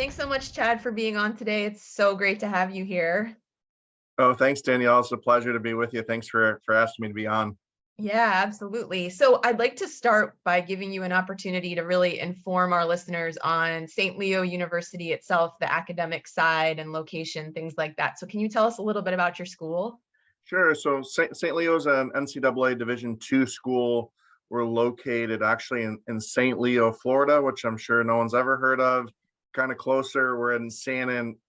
Thanks so much, Chad, for being on today. It's so great to have you here. Oh, thanks, Danielle. It's a pleasure to be with you. Thanks for asking me to be on. Yeah, absolutely. So I'd like to start by giving you an opportunity to really inform our listeners on St. Leo University itself, the academic side and location, things like that. So can you tell us a little bit about your school? Sure. So St. Leo's an NCAA Division II school. We're located actually in St. Leo, Florida, which I'm sure no one's ever heard of. Kind of closer. We're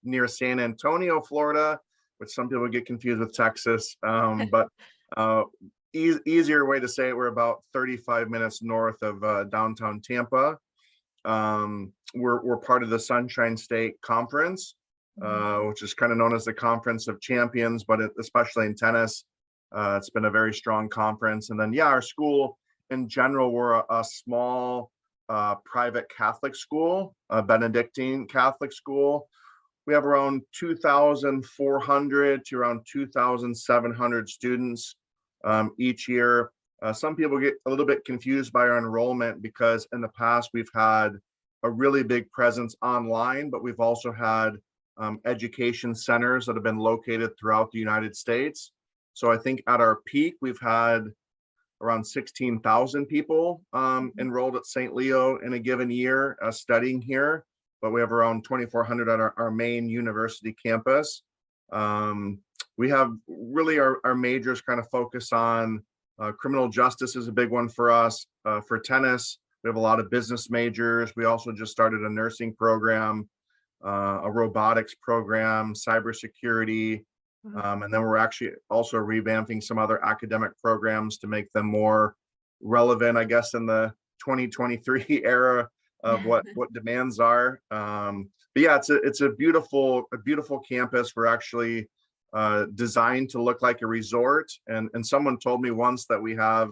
near San Antonio, Florida, which some people get confused with Texas. But uh, easier way to say it, we're about 35 minutes north of downtown Tampa. We're part of the Sunshine State Conference, which is kind of known as the Conference of Champions, but especially in tennis, it's been a very strong conference. And then, yeah, our school in general, we're a small private Catholic school, a Benedictine Catholic school. We have around 2,400 to around 2,700 students each year. Some people get a little bit confused by our enrollment because in the past we've had a really big presence online, but we've also had education centers that have been located throughout the United States. So I think at our peak, we've had around 16,000 people enrolled at St. Leo in a given year studying here, but we have around 2,400 at our main university campus. We have really our majors kind of focus on criminal justice is a big one for us. For tennis, we have a lot of business majors. We also just started a nursing program, a robotics program, cybersecurity, and then we're actually also revamping some other academic programs to make them more relevant, I guess, in the 2023 era of what demands are. But yeah, it's a beautiful campus. We're actually designed to look like a resort. And someone told me once that we have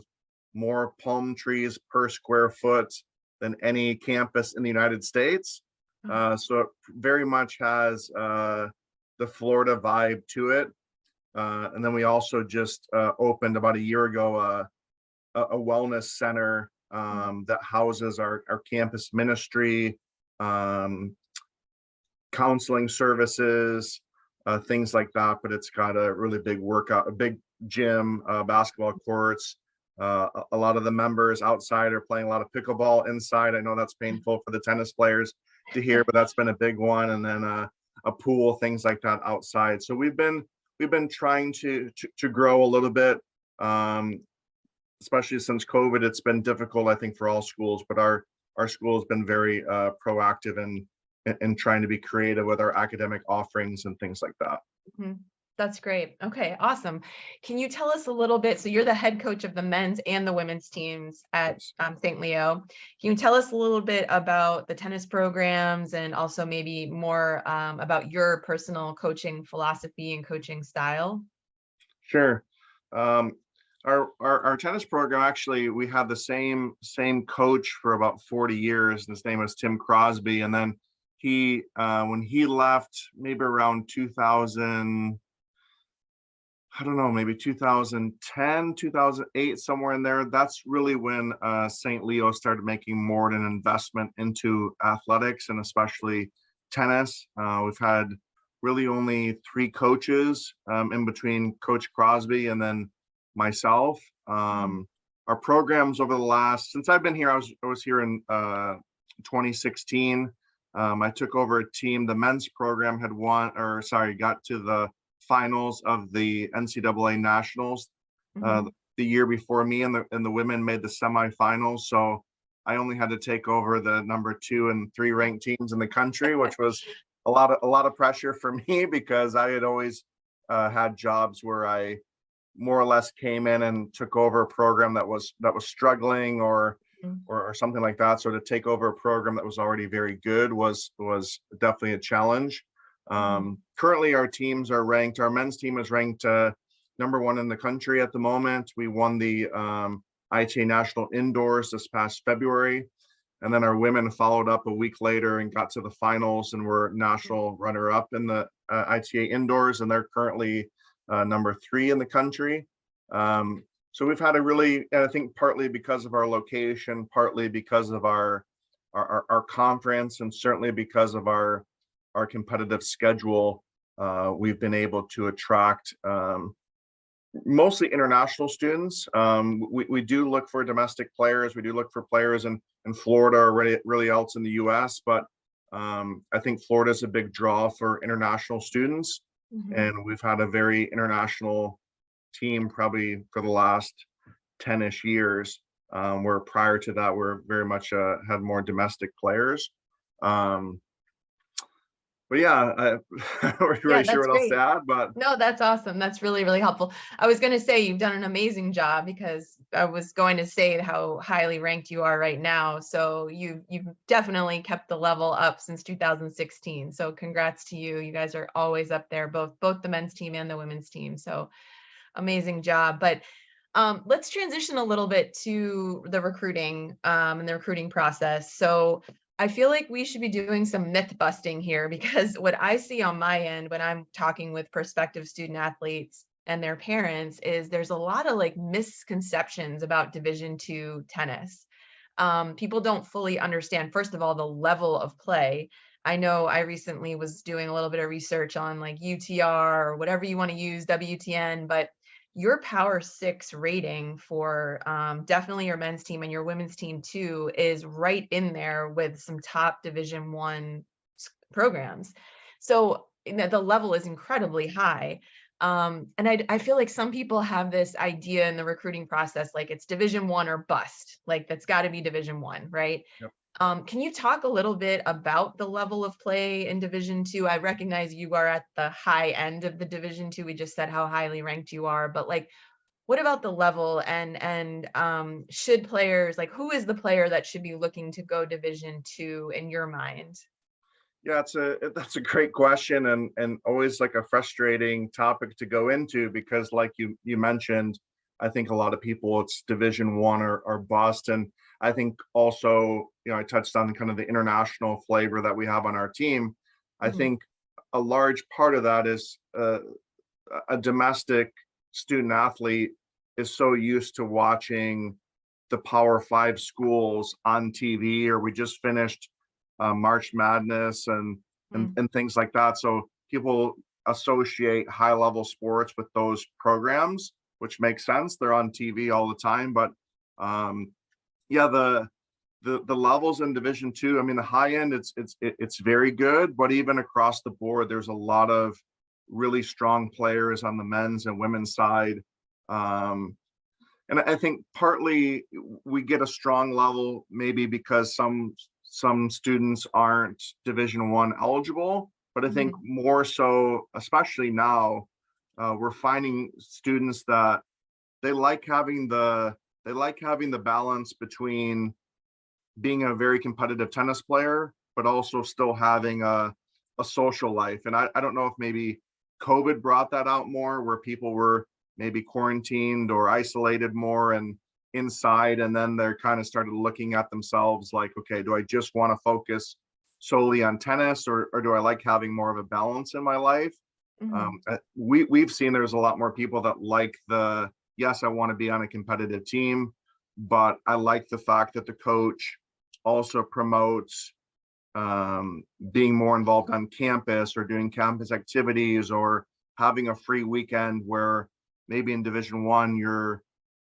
more palm trees per square foot than any campus in the United States. So it very much has the Florida vibe to it. And then we also just opened about a year ago a wellness center that houses our campus ministry, counseling services, things like that. But it's got a really big workout, a big gym, basketball courts. A lot of the members outside are playing a lot of pickleball inside. I know that's painful for the tennis players to hear, but that's been a big one. And then a pool, things like that outside. So we've been trying to grow a little bit, especially since COVID. It's been difficult, I think, for all schools, but our school has been very proactive in trying to be creative with our academic offerings and things like that. Mhm. That's great. Okay, awesome. Can you tell us a little bit? So you're the head coach of the men's and the women's teams at Yes. St. Leo. Can you tell us a little bit about the tennis programs and also maybe more about your personal coaching philosophy and coaching style? Sure. Um, our tennis program, actually, we had the same coach for about 40 years. And his name was Tim Crosby. And then he when he left, maybe around 2000, I don't know, maybe 2010, 2008, somewhere in there. That's really when St. Leo started making more an investment into athletics and especially tennis. We've had really only three coaches in between Coach Crosby and then myself. Our programs over the last, since I've been here, I was here in 2016. I took over a team. The men's program had got to the finals of the NCAA Nationals the year before me, and the women made the semifinals. So I only had to take over the number 2 and 3 ranked teams in the country, which was a lot of pressure for me because I had always had jobs where I more or less came in and took over a program that was struggling or something like that. So to take over a program that was already very good was definitely a challenge. Currently, our teams are ranked. Our men's team is ranked number 1 in the country at the moment. We won the ITA National Indoors this past February, and then our women followed up a week later and got to the finals and were national runner-up in the ITA Indoors, and they're currently number 3 in the country. So we've had a really, I think, partly because of our location, partly because of our conference, and certainly because of our our competitive schedule, we've been able to attract mostly international students. We do look for domestic players. We do look for players in Florida or really else in the US, but I think Florida is a big draw for international students. Mhm. And we've had a very international team probably for the last 10-ish years, where prior to that, we're very much had more domestic players. Um, but yeah, I'm not Yeah, really sure that's what else to great. add, but No, that's awesome. That's really, really helpful. I was going to say you've done an amazing job because I was going to say how highly ranked you are right now. So you've definitely kept the level up since 2016. So congrats to you. You guys are always up there, both the men's team and the women's team. So amazing job. But let's transition a little bit to the recruiting and the recruiting process. So I feel like we should be doing some myth busting here because what I see on my end when I'm talking with prospective student athletes and their parents is there's a lot of like misconceptions about Division II tennis. People don't fully understand, first of all, the level of play. I know I recently was doing a little bit of research on like UTR or whatever you want to use, WTN, but your Power Six rating for definitely your men's team and your women's team too is right in there with some top Division I programs. So the level is incredibly high. And I feel like some people have this idea in the recruiting process, like it's Division I or bust, like that's got to be Division I, right? yep. Can you talk a little bit about the level of play in Division II? I recognize you are at the high end of the Division II. We just said how highly ranked you are, but like, what about the level and should players like who is the player that should be looking to go Division II in your mind? Yeah, that's a great question, and always like a frustrating topic to go into because like you mentioned, I think a lot of people it's Division I or bust. And I think also, I touched on kind of the international flavor that we have on our team. I Mhm. think a large part of that is a domestic student athlete is so used to watching the Power 5 schools on TV, or we just finished March Madness Mm. and things like that. So people associate high level sports with those programs, which makes sense. They're on TV all the time. But um, yeah, the levels in Division II. I mean, the high end, it's very good, but even across the board, there's a lot of really strong players on the men's and women's side. Um, and I think partly we get a strong level maybe because some students aren't Division I eligible, but I think Mhm. more so, especially now, we're finding students that they like having the they like having the balance between being a very competitive tennis player, but also still having a social life. And I don't know if maybe COVID brought that out more, where people were maybe quarantined or isolated more and inside. And then they're kind of started looking at themselves like, okay, do I just want to focus solely on tennis, or do I like having more of a balance in my life? Mhm. We've seen there's a lot more people that like yes, I want to be on a competitive team, but I like the fact that the coach also promotes being more involved on campus or doing campus activities or having a free weekend where maybe in Division I you're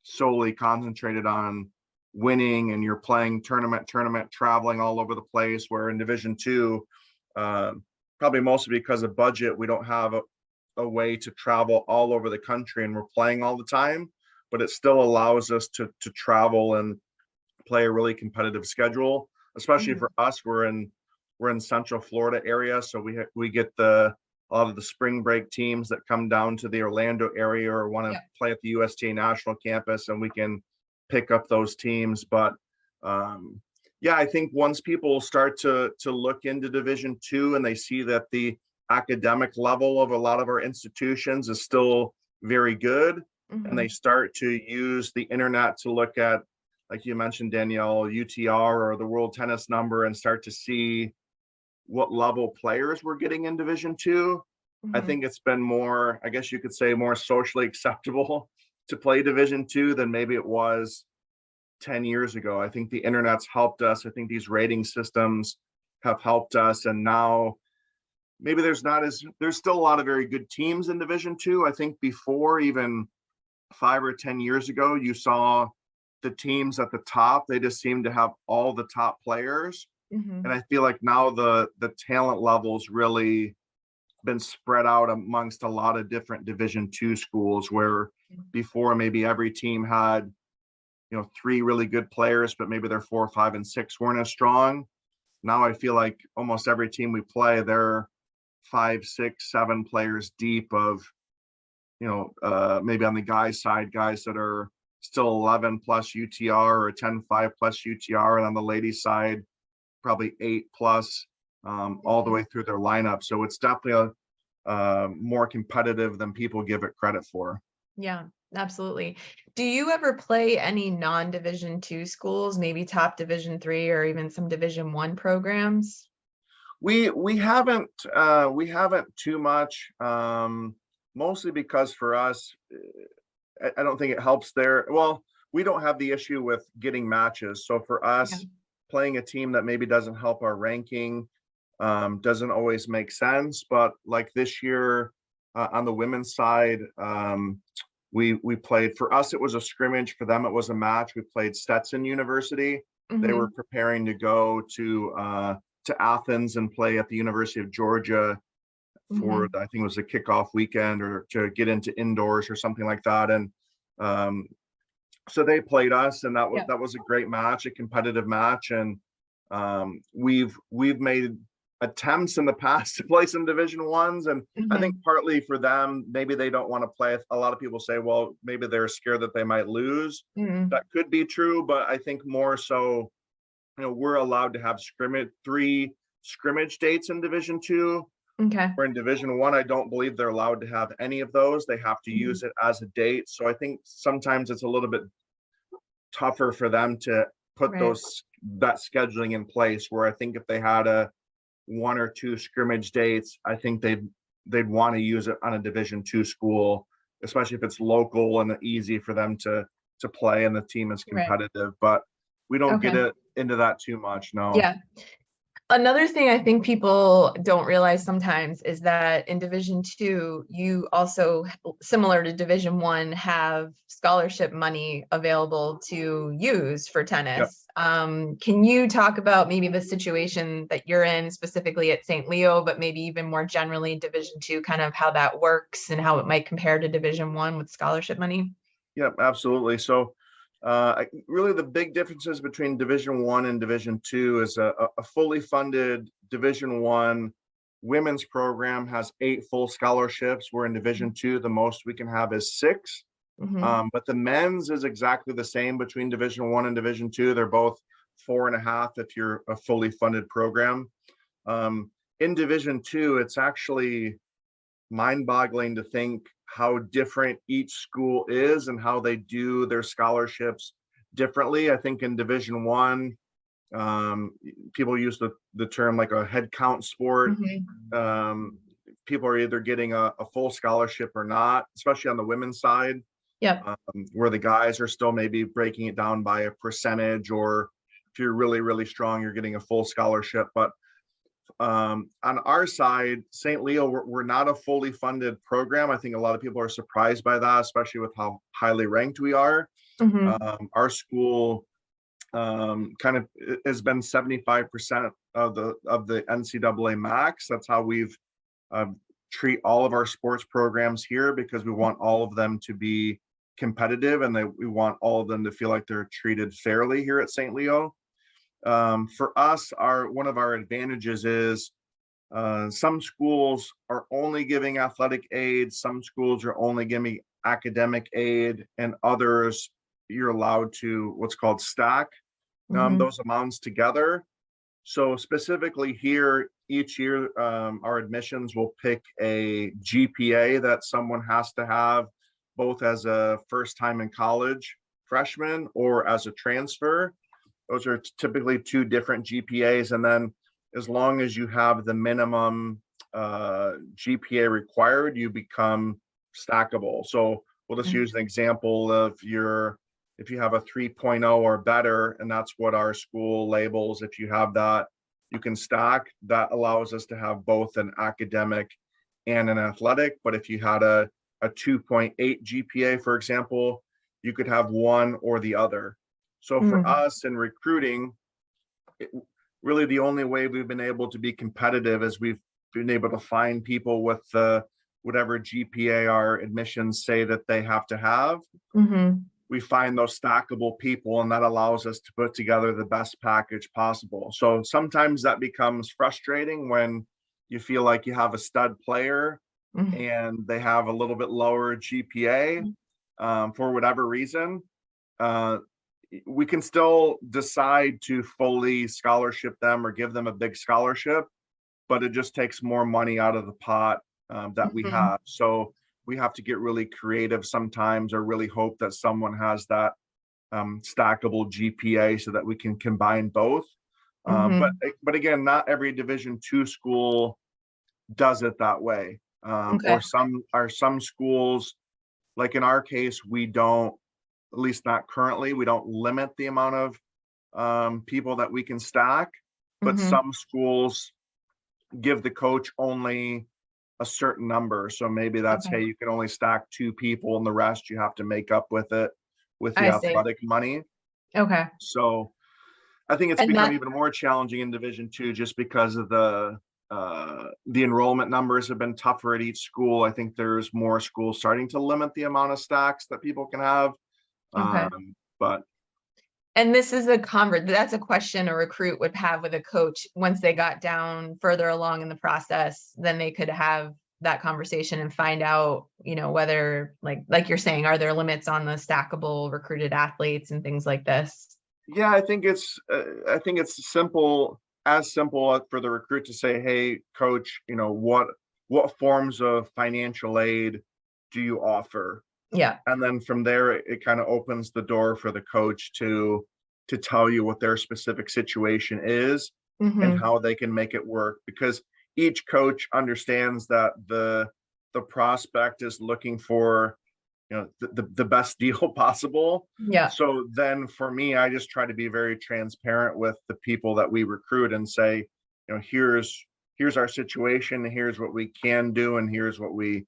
solely concentrated on winning and you're playing tournament traveling all over the place, where in Division II, uh, probably mostly because of budget, we don't have a way to travel all over the country and we're playing all the time, but it still allows us to travel and play a really competitive schedule. Especially Mhm. for us, we're in Central Florida area, so we get a lot of the spring break teams that come down to the Orlando area or want to Yep. play at the USTA national campus, and we can pick up those teams. But yeah, I think once people start to look into Division II and they see that the academic level of a lot of our institutions is still very good, and they Mhm. start to use the internet to look at, like you mentioned, Danielle, UTR or the world tennis number, and start to see what level players we're getting in Division II. I Mhm. think it's been more, I guess you could say, more socially acceptable to play Division II than maybe it was 10 years ago. I think the internet's helped us. I think these rating systems have helped us. And now maybe there's still a lot of very good teams in Division II. I think before, even 5 or 10 years ago, you saw the teams at the top, they just seemed to have all the top players. And Mhm. I feel like now the talent levels really been spread out amongst a lot of different Division II schools, where before maybe every team had, three really good players, but maybe their 4, 5, and 6 weren't as strong. Now I feel like almost every team we play, they're 5, 6, 7 players deep of, maybe on the guys side, guys that are still 11 plus UTR or 10-5 plus UTR. And on the ladies side, probably 8 plus, all the way through their lineup. So it's definitely more competitive than people give it credit for. Yeah, absolutely. Do you ever play any non-Division II schools, maybe top Division III or even some Division I programs? We haven't too much, mostly because for us, I don't think it helps there. Well, we don't have the issue with getting matches. So for Yeah. us, playing a team that maybe doesn't help our ranking doesn't always make sense. But like this year, on the women's side, we played. For us, it was a scrimmage. For them, it was a match. We played Stetson University. They were Hmm. preparing to go to Athens and play at the University of Georgia for, Hmm. I think it was a kickoff weekend, or to get into indoors or something like that. And um, so they played us, and Yeah. that was a great match, a competitive match. And we've made attempts in the past to play some Division Is, and I think Hmm. partly for them, maybe they don't want to play. A lot of people say, well, maybe they're scared that they might lose. Hmm. That could be true, but I think more so, we're allowed to have 3 scrimmage dates in Division II. Okay. Where in Division I, I don't believe they're allowed to have any of those. They have to Mhm. use it as a date. So I think sometimes it's a little bit tougher for them to put Right. that scheduling in place. Where I think if they had a 1 or 2 scrimmage dates, I think they'd want to use it on a Division II school, especially if it's local and easy for them to play and the team is Right. competitive. But we don't get Okay. it into that too much. No. Yeah. Another thing I think people don't realize sometimes is that in Division II, you also, similar to Division I, have scholarship money available to use for Yep. tennis. Can you talk about maybe the situation that you're in specifically at St. Leo, but maybe even more generally Division II, kind of how that works and how it might compare to Division I with scholarship money? Yep, absolutely. So, really, the big differences between Division I and Division II is a fully funded Division I women's program has 8 full scholarships, where in Division II, the most we can have is 6. Hmm. But the men's is exactly the same between Division I and Division II. They're both 4.5 if you're a fully funded program. In Division II, it's actually mind-boggling to think how different each school is and how they do their scholarships differently. I think in Division I, people use the term like a head count sport. Hmm. Um, People are either getting a full scholarship or not, especially on the women's side, Yep. where the guys are still maybe breaking it down by a percentage, or if you're really, really strong, you're getting a full scholarship. But on our side, St. Leo, we're not a fully funded program. I think a lot of people are surprised by that, especially with how highly ranked we are. Hmm. Our school kind of has been 75% of the NCAA max. That's how we've treat all of our sports programs here, because we want all of them to be competitive, and we want all of them to feel like they're treated fairly here at St. Leo. For us, one of our advantages is some schools are only giving athletic aid, some schools are only giving academic aid, and others you're allowed to what's called stack Hmm. those amounts together. So specifically here, each year, our admissions will pick a GPA that someone has to have, both as a first time in college freshman or as a transfer. Those are typically 2 different GPAs. And then as long as you have the minimum GPA required, you become stackable. So we'll just use an example of if you have a 3.0 or better, and that's what our school labels. If you have that, you can stack. That allows us to have both an academic and an athletic. But if you had a 2.8 GPA, for example, you could have one or the other. So for Mm, us in recruiting, it, really the only way we've been able to be competitive is we've been able to find people with the whatever GPA our admissions say that they have to have. mhm, We find those stackable people, and that allows us to put together the best package possible. So sometimes that becomes frustrating when you feel like you have a stud player mhm, and they have a little bit lower GPA for whatever reason. Uh, we can still decide to fully scholarship them or give them a big scholarship, but it just takes more money out of the pot that we mhm. have. So we have to get really creative sometimes, or really hope that someone has that stackable GPA so that we can combine both. But Mhm. but again, not every Division II school does it that way. Okay. Or some schools, like in our case, we don't, at least not currently, we don't limit the amount of people that we can stack. But Mhm. some schools give the coach only a certain number. So maybe that's, Okay. hey, you can only stack two people and the rest you have to make up with it with the I see. athletic money. Okay. So I think it's And become that, even more challenging in Division II just because of the enrollment numbers have been tougher at each school. I think there's more schools starting to limit the amount of stacks that people can have. okay. But And this is that's a question a recruit would have with a coach once they got down further along in the process, then they could have that conversation and find out, whether like you're saying, are there limits on the stackable recruited athletes and things like this? yeah, I think it's simple, as simple for the recruit to say, hey, coach, what forms of financial aid do you offer? Yeah. And then from there, it kind of opens the door for the coach to tell you what their specific situation is and Hmm. how they can make it work, because each coach understands that the prospect is looking for the best deal possible. Yeah. So then for me, I just try to be very transparent with the people that we recruit and say, here's our situation, here's what we can do, and here's what we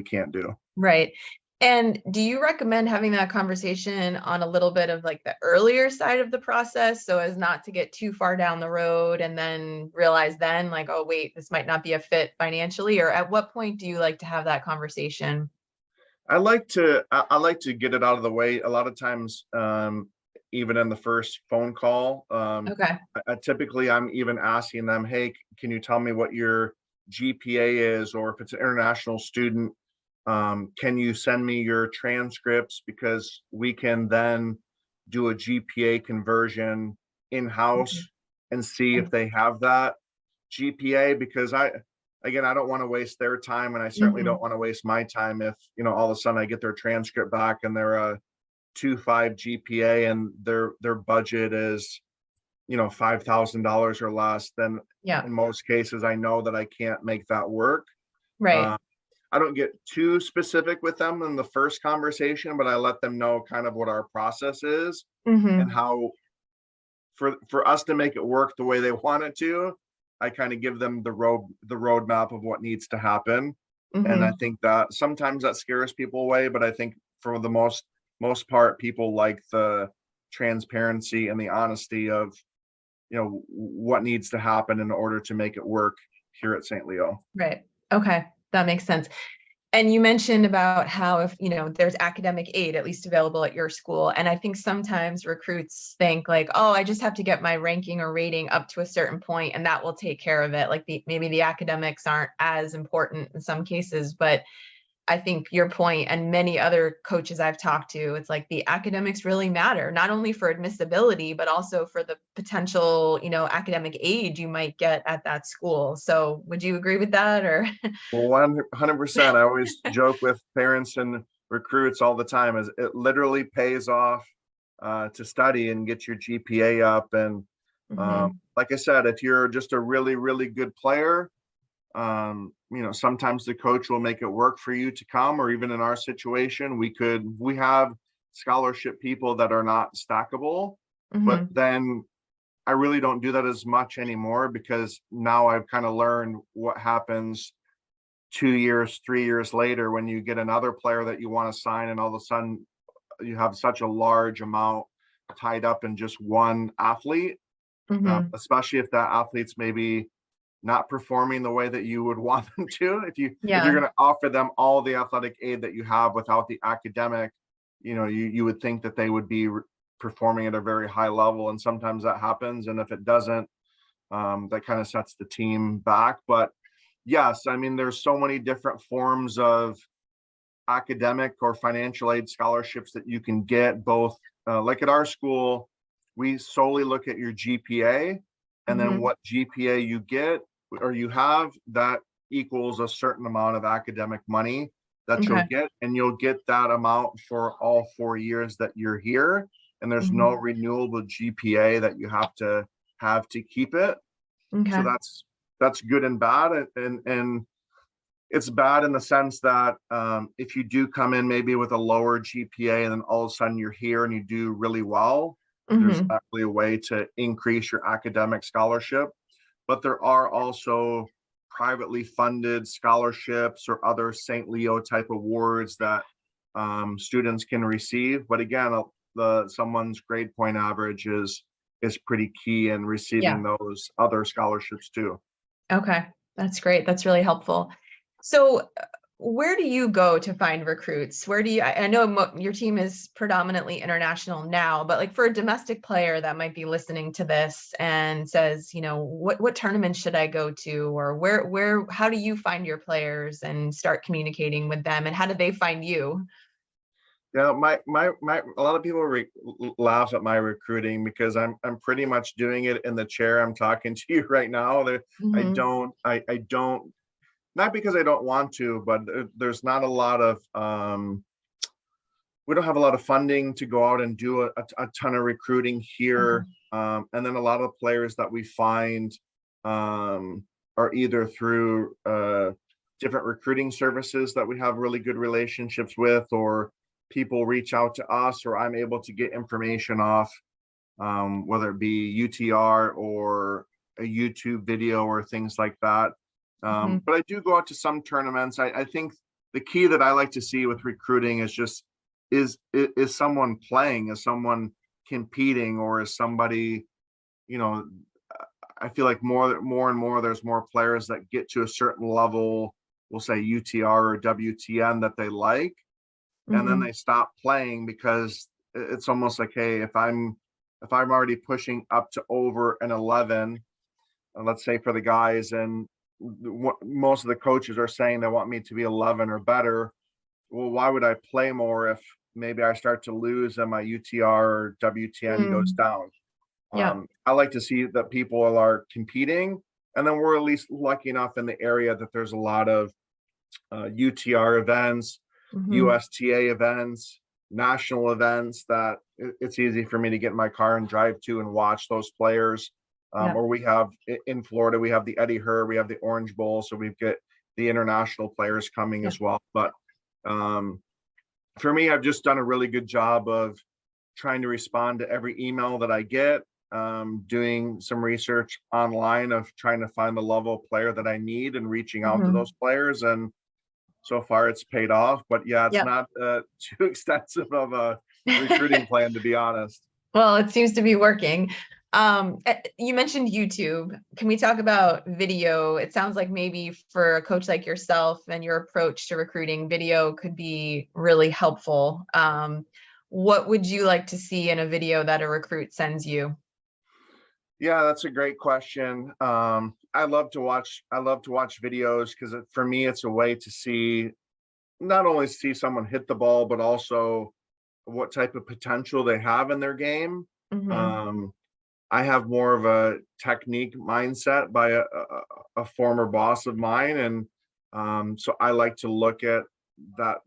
can't do. Right. And do you recommend having that conversation on a little bit of like the earlier side of the process so as not to get too far down the road and then realize then like, oh, wait, this might not be a fit financially? Or at what point do you like to have that conversation? I like to get it out of the way. A lot of times, even in the first phone call, Okay. typically I'm even asking them, hey, can you tell me what your GPA is, or if it's an international student, can you send me your transcripts, because we can then do a GPA conversion Mhm. in-house and see if they have that GPA. Because I don't want to waste their time, and I certainly don't Mhm. want to waste my time if, all of a sudden I get their transcript back and they're a 2.5 GPA and their budget is, $5,000 or less. Then Yeah. in most cases, I know that I can't make that work. Right. Uh, I don't get too specific with them in the first conversation, but I let them know kind of what our process is and Hmm. how for us to make it work the way they want it to. I kind of give them the roadmap of what needs to happen. And I Hmm. think that sometimes that scares people away, but I think for the most part, people like the transparency and the honesty of, what needs to happen in order to make it work here at St. Leo. Right. Okay. That makes sense. And you mentioned about how if, there's academic aid at least available at your school. And I think sometimes recruits think like, oh, I just have to get my ranking or rating up to a certain point and that will take care of it. Like maybe the academics aren't as important in some cases, but I think your point and many other coaches I've talked to, it's like the academics really matter, not only for admissibility, but also for the potential, academic aid you might get at that school. So would you agree with that or? 100%. I always joke with parents and recruits all the time, is it literally pays off to study and get your GPA up. And Mhm. like I said, if you're just a really, really good player, sometimes the coach will make it work for you to come. Or even in our situation, we have scholarship people that are not stackable, but Mhm. then I really don't do that as much anymore, because now I've kind of learned what happens 2 years, 3 years later when you get another player that you want to sign, and all of a sudden you have such a large amount tied up in just one athlete, Hmm. especially if that athlete's maybe not performing the way that you would want them to. If you're Yeah. going to offer them all the athletic aid that you have without the academic, you would think that they would be performing at a very high level, and sometimes that happens. And if it doesn't, that kind of sets the team back. But yes, I mean, there's so many different forms of academic or financial aid scholarships that you can get. Both like at our school, we solely look at your GPA, and then Hmm. what GPA you get or you have, that equals a certain amount of academic money that you'll Okay. get, and you'll get that amount for all 4 years that you're here. And there's no Hmm. renewable GPA that you have to keep it. So Okay. that's good and bad. And it's bad in the sense that if you do come in maybe with a lower GPA, and then all of a sudden you're here and you do really well, there's Hmm. actually a way to increase your academic scholarship. But there are also privately funded scholarships or other St. Leo type awards that students can receive. But again, someone's grade point average is pretty key in receiving Yeah. those other scholarships too. Okay. That's great. That's really helpful. So, where do you go to find recruits? Where do you, I know your team is predominantly international now, but like for a domestic player that might be listening to this and says, what tournament should I go to? Or how do you find your players and start communicating with them? And how do they find you? Yeah, a lot of people laugh at my recruiting, because I'm pretty much doing it in the chair I'm talking to you right now. Hmm. I don't, not because I don't want to, but there's not a lot of we don't have a lot of funding to go out and do a ton of recruiting here. Okay. And then a lot of players that we find are either through different recruiting services that we have really good relationships with, or people reach out to us, or I'm able to get information off, whether it be UTR or a YouTube video or things like that. Hmm. But I do go out to some tournaments. I think the key that I like to see with recruiting is just is someone playing, is someone competing, or is somebody, you know, I feel like more and more there's more players that get to a certain level, we'll say UTR or WTN, that they like, and then Hmm. they stop playing because it's almost like, hey, if I'm already pushing up to over an 11, let's say for the guys, and most of the coaches are saying they want me to be 11 or better. Well, why would I play more if maybe I start to lose and my UTR or WTN goes Mm. down? Yeah. I like to see that people are competing, and then we're at least lucky enough in the area that there's a lot of UTR events, Hmm. USTA events, national events, that it's easy for me to get in my car and drive to and watch those players. Yeah. Or we have in Florida, we have the Eddie Herr, we have the Orange Bowl, so we've got the international players coming Yeah. as well. But um, for me, I've just done a really good job of trying to respond to every email that I get, doing some research online of trying to find the level of player that I need and reaching out to Hmm. those players. And so far it's paid off. But yeah, it's Yeah. not too extensive of a recruiting plan, to be honest. Well, it seems to be working. You mentioned YouTube. Can we talk about video? It sounds like maybe for a coach like yourself and your approach to recruiting, video could be really helpful. What would you like to see in a video that a recruit sends you? Yeah, that's a great question. I love to watch videos, because for me it's a way to see, not only see someone hit the ball, but also what type of potential they have in their game. Hmm. Um, I have more of a technique mindset by a former boss of mine. And so I like to look at that,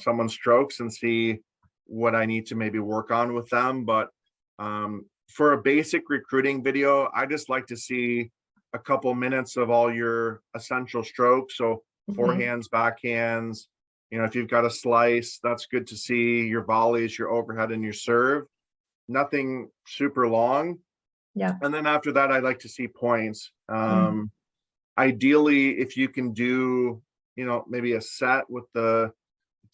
someone's strokes, and see what I need to maybe work on with them. But for a basic recruiting video, I just like to see a couple minutes of all your essential strokes. So Hmm. forehands, backhands, if you've got a slice, that's good to see, your volleys, your overhead, and your serve. Nothing super long, Yeah. And then after that, I'd like to see points. Mhm. Ideally, if you can do, maybe a set with the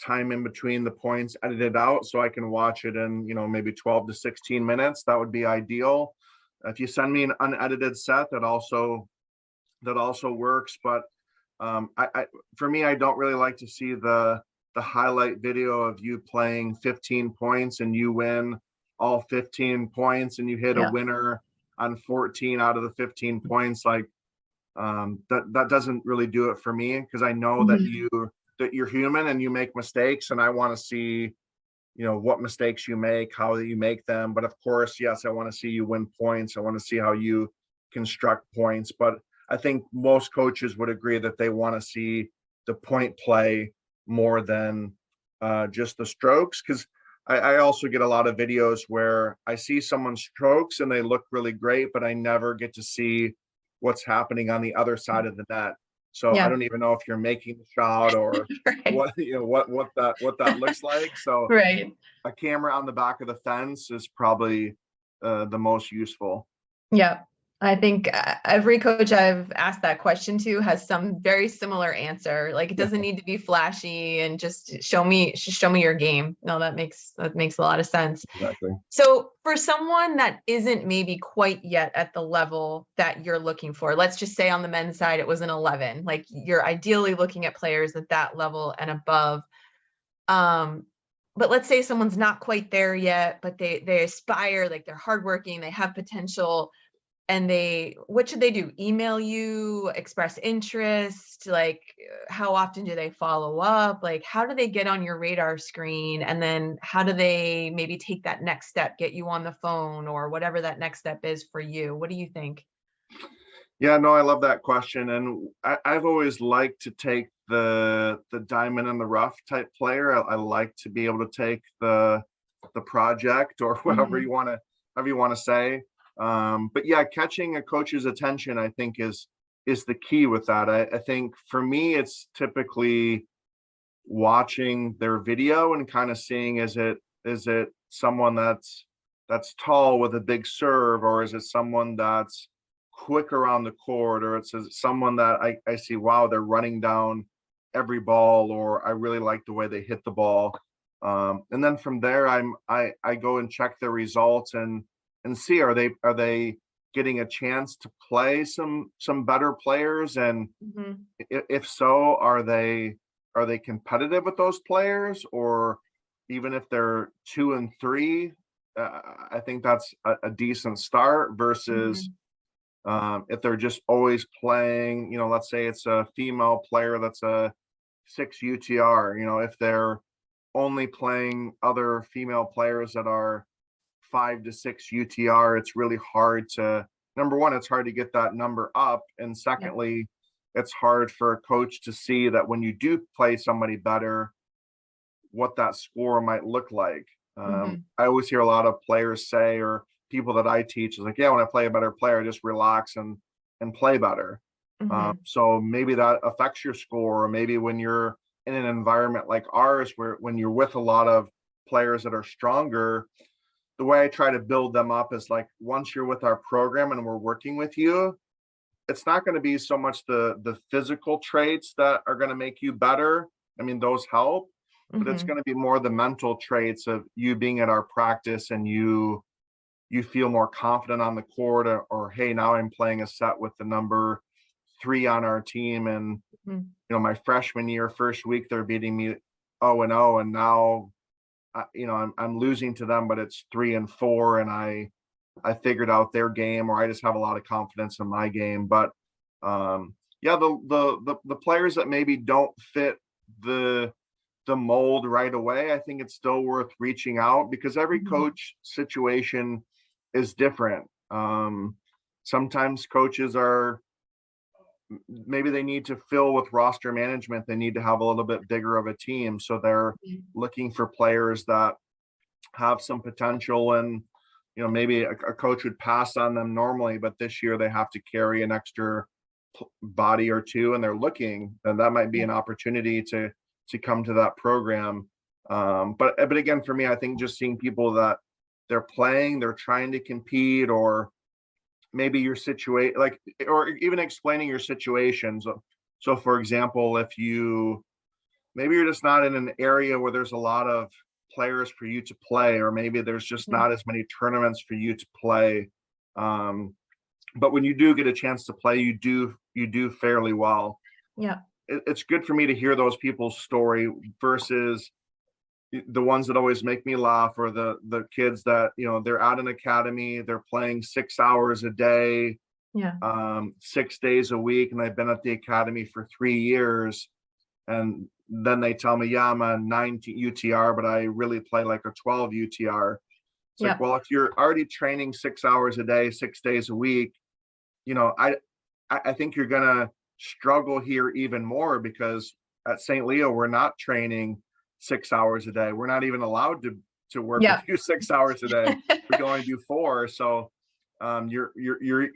time in between the points edited out so I can watch it in, maybe 12 to 16 minutes, that would be ideal. If you send me an unedited set, that also works. But for me, I don't really like to see the highlight video of you playing 15 points and you win all 15 points and you hit a Yeah. winner on 14 out of the 15 points. Like, that doesn't really do it for me, because I know that Mhm. you're human and you make mistakes, and I want to see, what mistakes you make, how you make them. But of course, yes, I want to see you win points. I want to see how you construct points. But I think most coaches would agree that they want to see the point play more than just the strokes. Because I also get a lot of videos where I see someone's strokes and they look really great, but I never get to see what's happening on the other side of the net. So I Yeah. don't even know if you're making the shot or Right. what that looks like. So Right. a camera on the back of the fence is probably the most useful. Yeah. I think every coach I've asked that question to has some very similar answer. Like it doesn't need to be flashy and just show me your game. No, that makes a lot of sense. Exactly. So for someone that isn't maybe quite yet at the level that you're looking for, let's just say on the men's side it was an 11. Like you're ideally looking at players at that level and above. Um, but let's say someone's not quite there yet, but they aspire, like they're hardworking, they have potential, and what should they do? Email you, express interest? Like, how often do they follow up? Like, how do they get on your radar screen? And then how do they maybe take that next step, get you on the phone or whatever that next step is for you? What do you think? Yeah, no, I love that question, and I've always liked to take the diamond in the rough type player. I like to be able to take the project, or whatever Mhm. you want to however you want to say. But yeah, catching a coach's attention, I think, is the key with that. I think for me, it's typically watching their video and kind of seeing, is it someone that's tall with a big serve, or is it someone that's quick around the court, or it's someone that I see, wow, they're running down every ball, or I really like the way they hit the ball. And then from there, I go and check their results and see, are they getting a chance to play some better players, and Mhm. if so, are they competitive with those players? Or even if they're 2 and 3, I think that's a decent start, versus Mhm. if they're just always playing, let's say it's a female player that's a 6 UTR, if they're only playing other female players that are 5 to 6 UTR, it's really hard to, number one, it's hard to get that number up. And Yeah. secondly, it's hard for a coach to see that when you do play somebody better, what that score might look like. Mhm. I always hear a lot of players say, or people that I teach, is like, yeah, when I play a better player, I just relax and play better. Mhm. So maybe that affects your score, or maybe when you're in an environment like ours, where when you're with a lot of players that are stronger, the way I try to build them up is like, once you're with our program and we're working with you, it's not going to be so much the physical traits that are going to make you better. I mean, those help, but it's Mhm. going to be more the mental traits of you being at our practice, and you feel more confident on the court, or hey, now I'm playing a set with the number 3 on our team, and Mhm. my freshman year, first week, they're beating me 0-0, and now I'm losing to them, but it's 3-4, and I figured out their game, or I just have a lot of confidence in my game. But yeah, the players that maybe don't fit the the mold right away, I think it's still worth reaching out, because every Mhm. coach situation is different. Sometimes coaches are, maybe they need to fill with roster management. They need to have a little bit bigger of a team, so they're Mhm. looking for players that have some potential, and maybe a coach would pass on them normally, but this year they have to carry an extra body or two, and they're looking, and that might be Yeah. an opportunity to come to that program. But again, for me, I think just seeing people that they're playing, they're trying to compete, or maybe your situation, like, or even explaining your situation. So for example, if you, maybe you're just not in an area where there's a lot of players for you to play, or maybe there's just Mhm. not as many tournaments for you to play. Um, but when you do get a chance to play, you do fairly well. Yeah. It's good for me to hear those people's story versus the ones that always make me laugh, or the kids that, they're at an academy, they're playing 6 hours a day, Yeah. 6 days a week, and they've been at the academy for 3 years, and then they tell me, yeah, I'm a 9 UTR, but I really play like a 12 UTR. It's like, Yeah. well, if you're already training 6 hours a day, 6 days a week, you know, I think you're gonna struggle here even more, because at St. Leo, we're not training 6 hours a day. We're not even allowed to work with Yeah. you 6 hours a day. We can only do four. So you're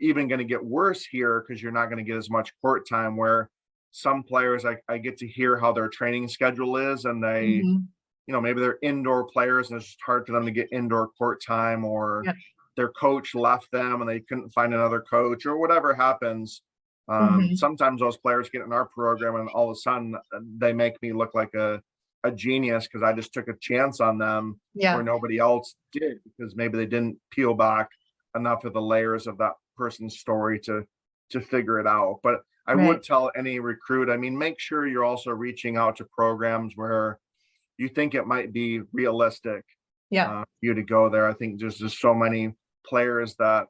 even going to get worse here, because you're not going to get as much court time. Where some players, I get to hear how their training schedule is, and they, Mhm. maybe they're indoor players and it's just hard for them to get indoor court time, or Yeah. their coach left them and they couldn't find another coach, or whatever happens. Mhm. Sometimes those players get in our program and all of a sudden they make me look like a genius, because I just took a chance on them where Yeah. nobody else did, because maybe they didn't peel back enough of the layers of that person's story to figure it out. But I would Right. tell any recruit, I mean, make sure you're also reaching out to programs where you think it might be realistic Yeah. for you to go there. I think there's just so many players that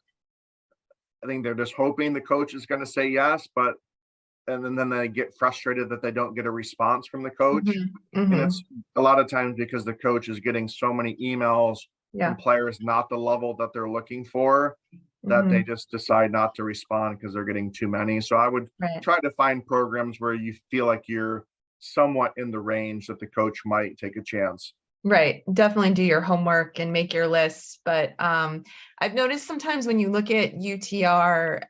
I think they're just hoping the coach is going to say yes, but and then they get frustrated that they don't get a response from the coach. Mhm. And Mhm. it's a lot of times because the coach is getting so many emails from Yeah. players not the level that they're looking for, that they Mhm. just decide not to respond because they're getting too many. So I would Right. try to find programs where you feel like you're somewhat in the range that the coach might take a chance. Right. Definitely do your homework and make your lists. But I've noticed sometimes when you look at UTR,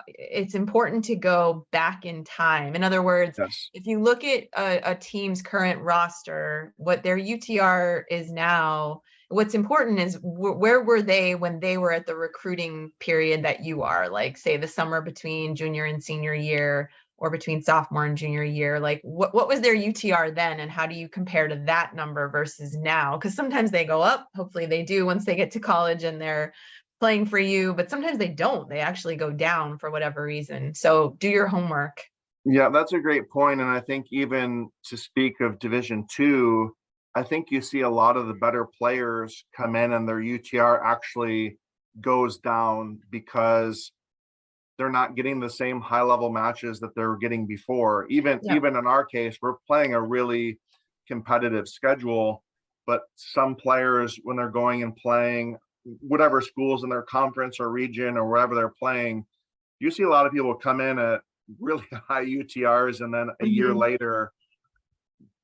it's important to go back in time. In other words, Yes. if you look at a team's current roster, what their UTR is now, what's important is where were they when they were at the recruiting period that you are, like, say, the summer between junior and senior year, or between sophomore and junior year. Like, what was their UTR then, and how do you compare to that number versus now? Because sometimes they go up, hopefully they do once they get to college and they're playing for you, but sometimes they don't. They actually go down for whatever reason. So do your homework. Yeah, that's a great point. And I think even to speak of Division 2, I think you see a lot of the better players come in and their UTR actually goes down, because they're not getting the same high level matches that they were getting before. Even Yeah. even in our case, we're playing a really competitive schedule, but some players, when they're going and playing whatever schools in their conference or region or wherever they're playing, you see a lot of people come in at really high UTRs, and then a year Mhm. later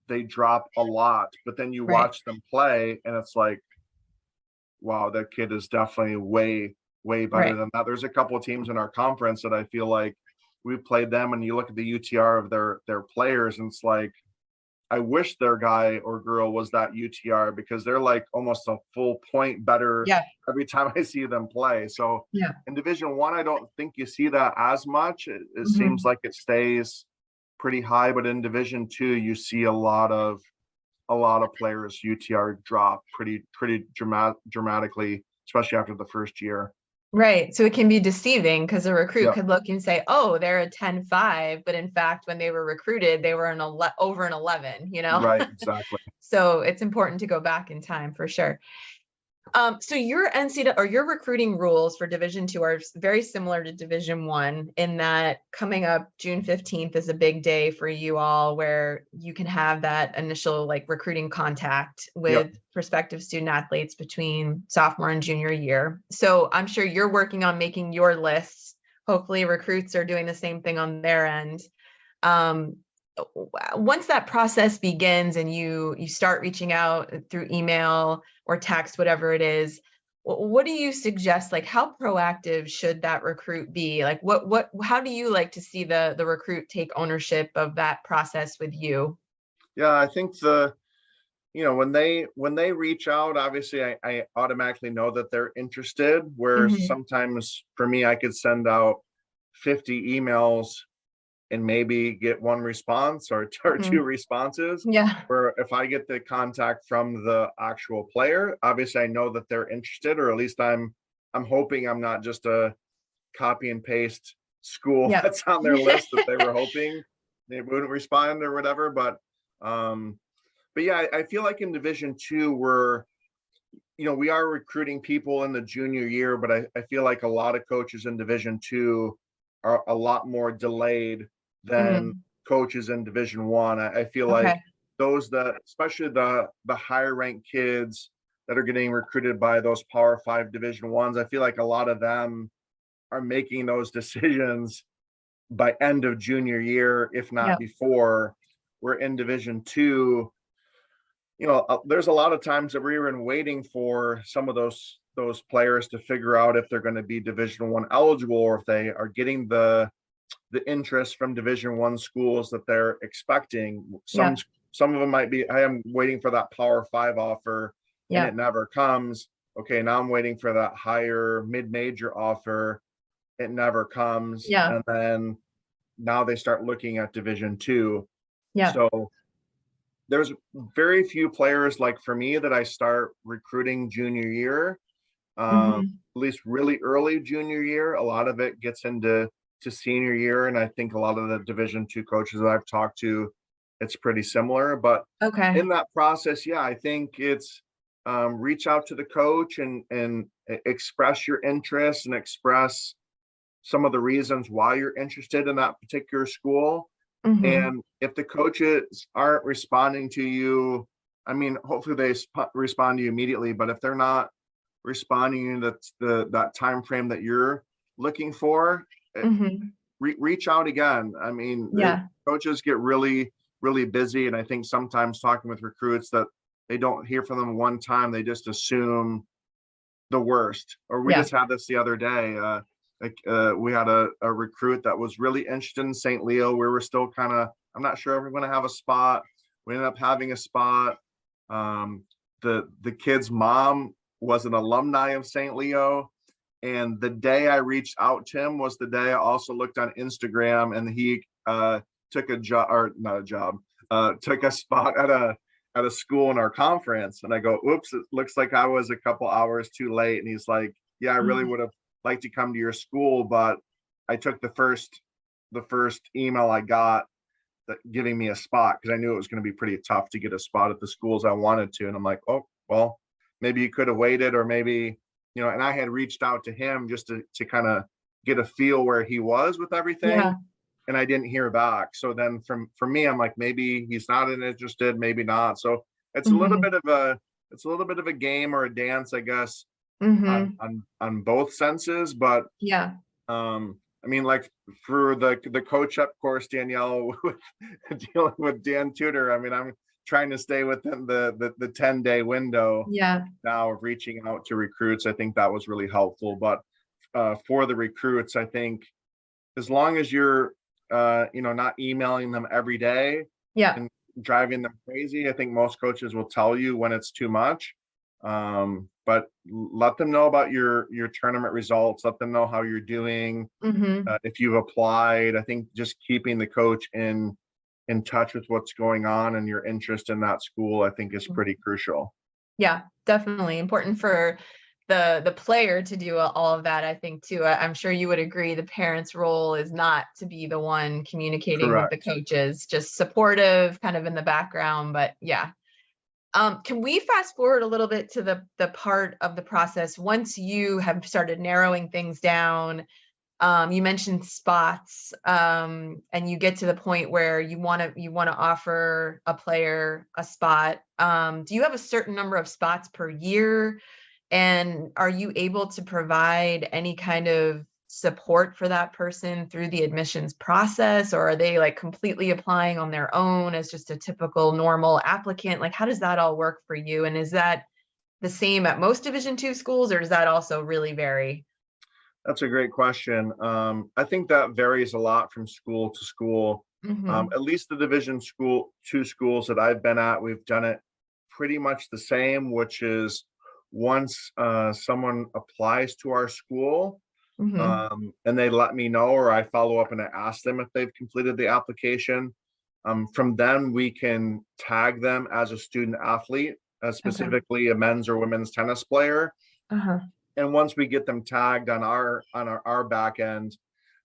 they drop a lot. But then you Right. watch them play and it's like, wow, that kid is definitely way better Right. than that. There's a couple of teams in our conference that I feel like we've played them, and you look at the UTR of their players, and it's like, I wish their guy or girl was that UTR, because they're like almost a full point better Yeah. every time I see them play. So Yeah. in Division 1, I don't think you see that as much. It seems Mhm. like it stays pretty high, but in Division 2, you see a lot of players UTR drop pretty dramatically, especially after the first year. Right. So it can be deceiving because a recruit Yeah, could look and say, "Oh, they're a 10-5," but in fact, when they were recruited, they were over an 11. right, exactly. So it's important to go back in time for sure. So your NCAA or your recruiting rules for Division 2 are very similar to Division 1, in that coming up June 15th is a big day for you all, where you can have that initial, like, recruiting contact Yeah, with prospective student athletes between sophomore and junior year. So I'm sure you're working on making your lists. Hopefully recruits are doing the same thing on their end. Um, Once that process begins and you start reaching out through email or text, whatever it is, what do you suggest? Like, how proactive should that recruit be? Like, how do you like to see the recruit take ownership of that process with you? yeah. I think when they reach out, obviously I automatically know that they're interested, where Hmm. sometimes for me I could send out 50 emails and maybe get one response or Hmm. two responses. Yeah. Where if I get the contact from the actual player, obviously I know that they're interested, or at least I'm hoping I'm not just a copy and paste school Yep. that's on their list that they were hoping they wouldn't respond or whatever. Um, but yeah, I feel like in Division II, we are recruiting people in the junior year, but I feel like a lot of coaches in Division II are a lot more delayed than Mm, coaches in Division I. I feel like okay. those that, especially the higher ranked kids that are getting recruited by those Power 5 Division Is, I feel like a lot of them are making those decisions by end of junior year, if not Yep. before. We're in Division II. There's a lot of times that we're even waiting for some of those players to figure out if they're going to be Division I eligible, or if they are getting the interest from Division I schools that they're expecting. Some Yep. some of them might be, I am waiting for that Power 5 offer and it Yep. never comes. Okay, now I'm waiting for that higher mid-major offer. It never comes. Yeah. And then now they start looking at Division II. Yep. So there's very few players, like for me, that I start recruiting junior year, Hmm. at least really early junior year. A lot of it gets into senior year, and I think a lot of the Division II coaches that I've talked to, it's pretty similar. But Okay. in that process, yeah, I think it's reach out to the coach and express your interest and express some of the reasons why you're interested in that particular school. Hmm. And if the coaches aren't responding to you, I mean, hopefully they respond to you immediately. But if they're not responding, that's that time frame that you're looking for, Hmm. reach out again. I mean, Yeah. coaches get really, really busy, and I think sometimes talking with recruits that they don't hear from them one time, they just assume the worst. Or we Yeah. just had this the other day. We had a recruit that was really interested in St. Leo. We were still kind of, I'm not sure if we're going to have a spot. We ended up having a spot. Um, the kid's mom was an alumni of St. Leo. And the day I reached out to him was the day I also looked on Instagram, and he took a job, or not a job, took a spot at a school in our conference. And I go, oops, it looks like I was a couple hours too late. And he's like, yeah, I really Mhm. would have liked to come to your school, but I took the first email I got that giving me a spot, because I knew it was going to be pretty tough to get a spot at the schools I wanted to. And I'm like, oh, well, maybe you could have waited, or maybe, and I had reached out to him just to kind of get a feel where he was with everything, Yeah. and I didn't hear back. So then for me, I'm like, maybe he's not interested, maybe not. So it's a little Hmm. bit of a it's a little bit of a game or a dance, I guess, on Hmm. on both senses. But Yeah. I mean, like for the coach up course, Danielle, with dealing with Dan Tudor, I mean, I'm trying to stay within the 10-day window Yeah. now of reaching out to recruits. I think that was really helpful. But for the recruits, I think as long as you're not emailing them every day Yeah. and driving them crazy, I think most coaches will tell you when it's too much. But let them know about your tournament results. Let them know how you're doing. Hmm. If you've applied, I think just keeping the coach in touch with what's going on and your interest in that school, I think, is pretty crucial. Yeah, definitely important for the player to do all of that, I think too. I'm sure you would agree the parents' role is not to be the one communicating with the Correct. coaches, just supportive, kind of in the background. But yeah. Can we fast forward a little bit to the part of the process once you have started narrowing things down? You mentioned spots, and you get to the point where you want to offer a player a spot. Do you have a certain number of spots per year? And are you able to provide any kind of support for that person through the admissions process, or are they like completely applying on their own as just a typical normal applicant? Like, how does that all work for you? And is that the same at most Division II schools, or does that also really vary? That's a great question. I think that varies a lot from school to school. Mm-hmm. At least the Division II schools that I've been at, we've done it pretty much the same, which is once someone applies to our school, Hmm. and they let me know, or I follow up and I ask them if they've completed the application. From then, we can tag them as a student athlete, Okay. specifically a men's or women's tennis player. Uh-huh. And once we get them tagged on our back end,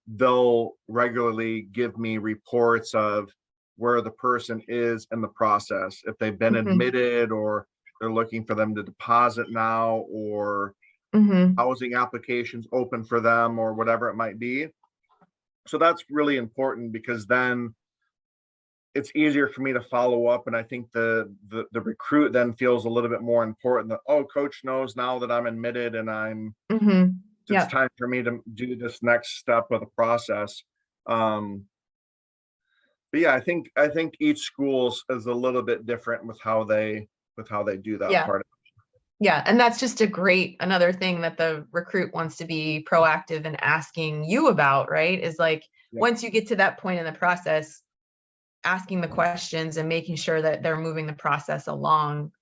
they'll regularly give me reports of where the person is in the process, if they've been Hmm. admitted, or they're looking for them to deposit now, or Hmm. housing applications open for them, or whatever it might be. So that's really important, because then it's easier for me to follow up, and I think the recruit then feels a little bit more important, that, oh, coach knows now that I'm admitted, and Hmm. it's Yeah. time for me to do this next step of the process. um but yeah, I think each school is a little bit different with how they do that Yeah. part. Yeah. And that's just another thing that the recruit wants to be proactive in asking you about, right? Is like, Yeah. once you get to that point in the process, asking the questions and making sure that they're moving the process along,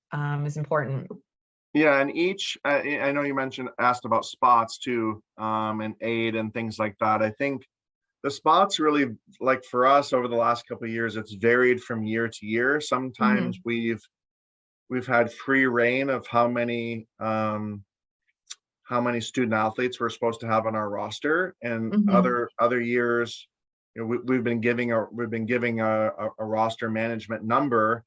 is important. Yeah, and I know you asked about spots too, and aid and things like that. I think the spots really, like for us over the last couple of years, it's varied from year to year. Sometimes Hmm. we've had free reign of how many student athletes we're supposed to have on our roster, and Hmm. other years, we've been giving a roster management number,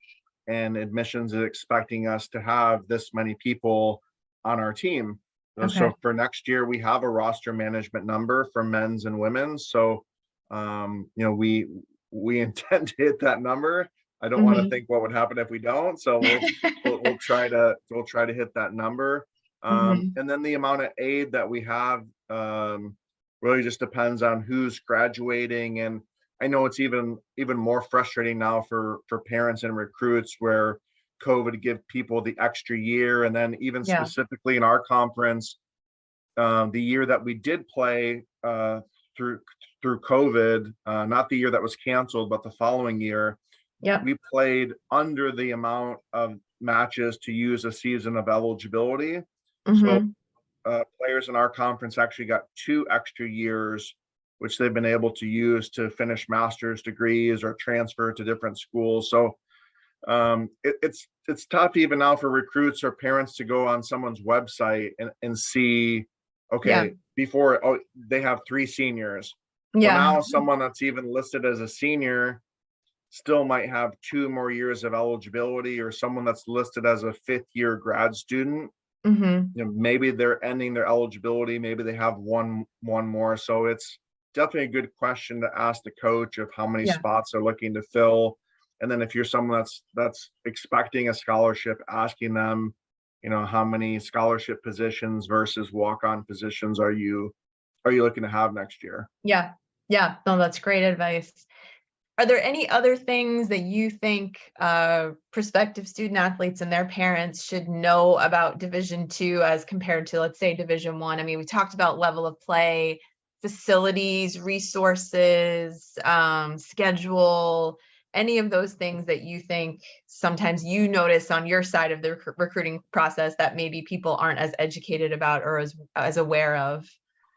and admissions is expecting us to have this many people on our team. So Okay. for next year, we have a roster management number for men's and women's. So we intend to hit that number. I don't want to Hmm. think what would happen if we don't. So we'll try to hit that number. Hmm. And then the amount of aid that we have really just depends on who's graduating. And I know it's even more frustrating now for parents and recruits, where COVID give people the extra year. And then even Yeah. specifically in our conference, the year that we did play through through COVID, not the year that was canceled, but the following year, Yep. we played under the amount of matches to use a season of eligibility. So Hmm. players in our conference actually got 2 extra years, which they've been able to use to finish master's degrees or transfer to different schools. So it's tough even now for recruits or parents to go on someone's website and see, Yeah. okay, before, oh, they have 3 seniors. Well, Yeah. now someone that's even listed as a senior still might have 2 more years of eligibility, or someone that's listed as a 5th year grad student, Hmm. maybe they're ending their eligibility, maybe they have one more. So it's definitely a good question to ask the coach of how many Yeah. spots they're looking to fill. And then if you're someone that's expecting a scholarship, asking them, how many scholarship positions versus walk-on positions are you looking to have next year? Yeah. Yeah. No, that's great advice. Are there any other things that you think prospective student athletes and their parents should know about Division II as compared to, let's say, Division I? I mean, we talked about level of play, facilities, resources, schedule, any of those things that you think sometimes you notice on your side of the recruiting process that maybe people aren't as educated about or as aware of?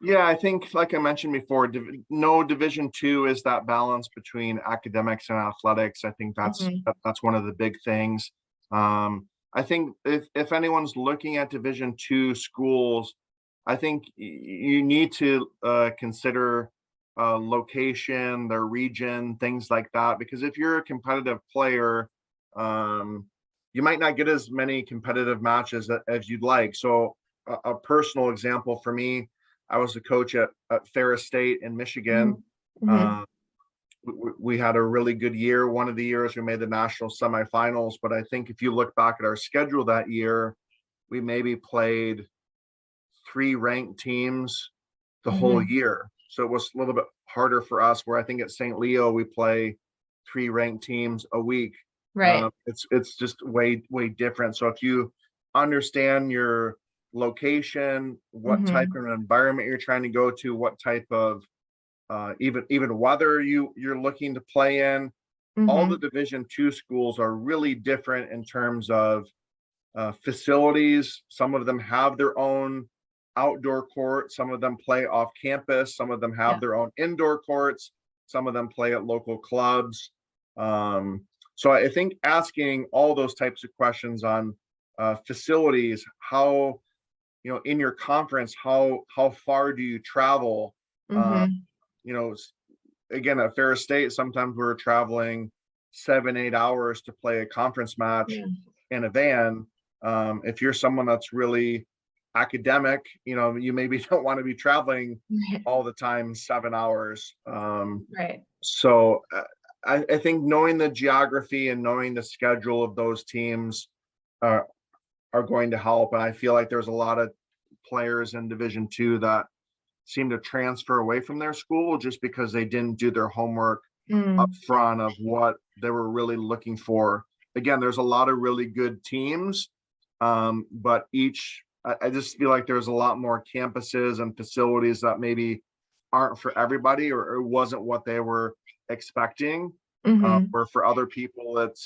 Yeah, I think, like I mentioned before, no, Division II is that balance between academics and athletics. I think Hmm. that's one of the big things. I think if anyone's looking at Division II schools, I think you need to consider location, their region, things like that. Because if you're a competitive player, um, you might not get as many competitive matches as you'd like. So, a personal example for me, I was the coach at Ferris State in Hmm. Michigan. Hmm. Uh, we had a really good year. One of the years we made the national semifinals, but I think if you look back at our schedule that year, we maybe played 3 ranked teams the whole Hmm. year. So it was a little bit harder for us. Where I think at St. Leo we play 3 ranked teams a week. Right. It's just way different. So if you understand your location, what type Hmm. of environment you're trying to go to, what type of even weather you're looking to play in, all the Hmm. Division II schools are really different in terms of facilities. Some of them have their own outdoor court. Some of them play off campus. Some of them have Yeah. their own indoor courts. Some of them play at local clubs. So I think asking all those types of questions on facilities, how, in your conference, how far do you travel? Uh, Hmm. you know, again, at Ferris State, sometimes we're traveling 7, 8 hours to play a conference match Yeah. in a van. If you're someone that's really academic, you maybe don't want to be traveling Right. all the time 7 hours. Right. So I think knowing the geography and knowing the schedule of those teams uh, are going to help. And I feel like there's a lot of players in Division II that seem to transfer away from their school just because they didn't do their homework up Mm. front of what they were really looking for. Again, there's a lot of really good teams, but I just feel like there's a lot more campuses and facilities that maybe aren't for everybody, or it wasn't what they were expecting. Hmm. Where for other people, it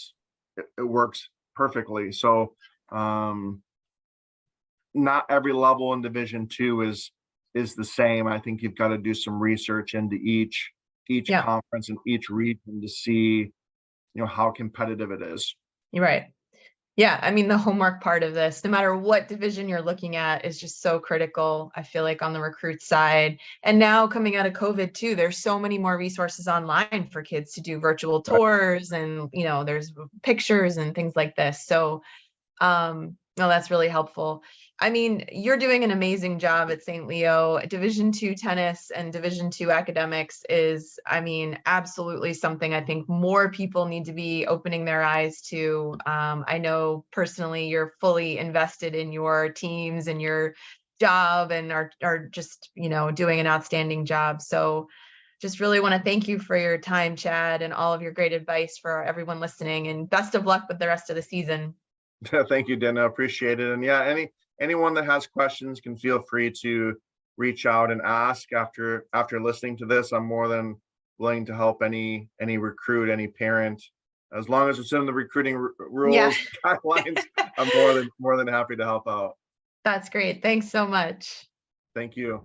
works perfectly. So um, not every level in Division II is the same. I think you've got to do some research into each Yeah. conference and each region to see, how competitive it is. You're right. Yeah, I mean, the homework part of this, no matter what division you're looking at, is just so critical, I feel like, on the recruit side. And now coming out of COVID too, there's so many more resources online for kids to do virtual Right. tours and, there's pictures and things like this. So no, that's really helpful. I mean, you're doing an amazing job at St. Leo. Division II tennis and Division II academics is, I mean, absolutely something I think more people need to be opening their eyes to. I know personally you're fully invested in your teams and your job and are just, doing an outstanding job. So just really want to thank you for your time, Chad, and all of your great advice for everyone listening, and best of luck with the rest of the season. Thank you, Dana. Appreciate it. And yeah, anyone that has questions can feel free to reach out and ask after listening to this. I'm more than willing to help any recruit, any parent, as long as it's in the recruiting Yeah. rules, guidelines. I'm more than happy to help out. That's great. Thanks so much. Thank you.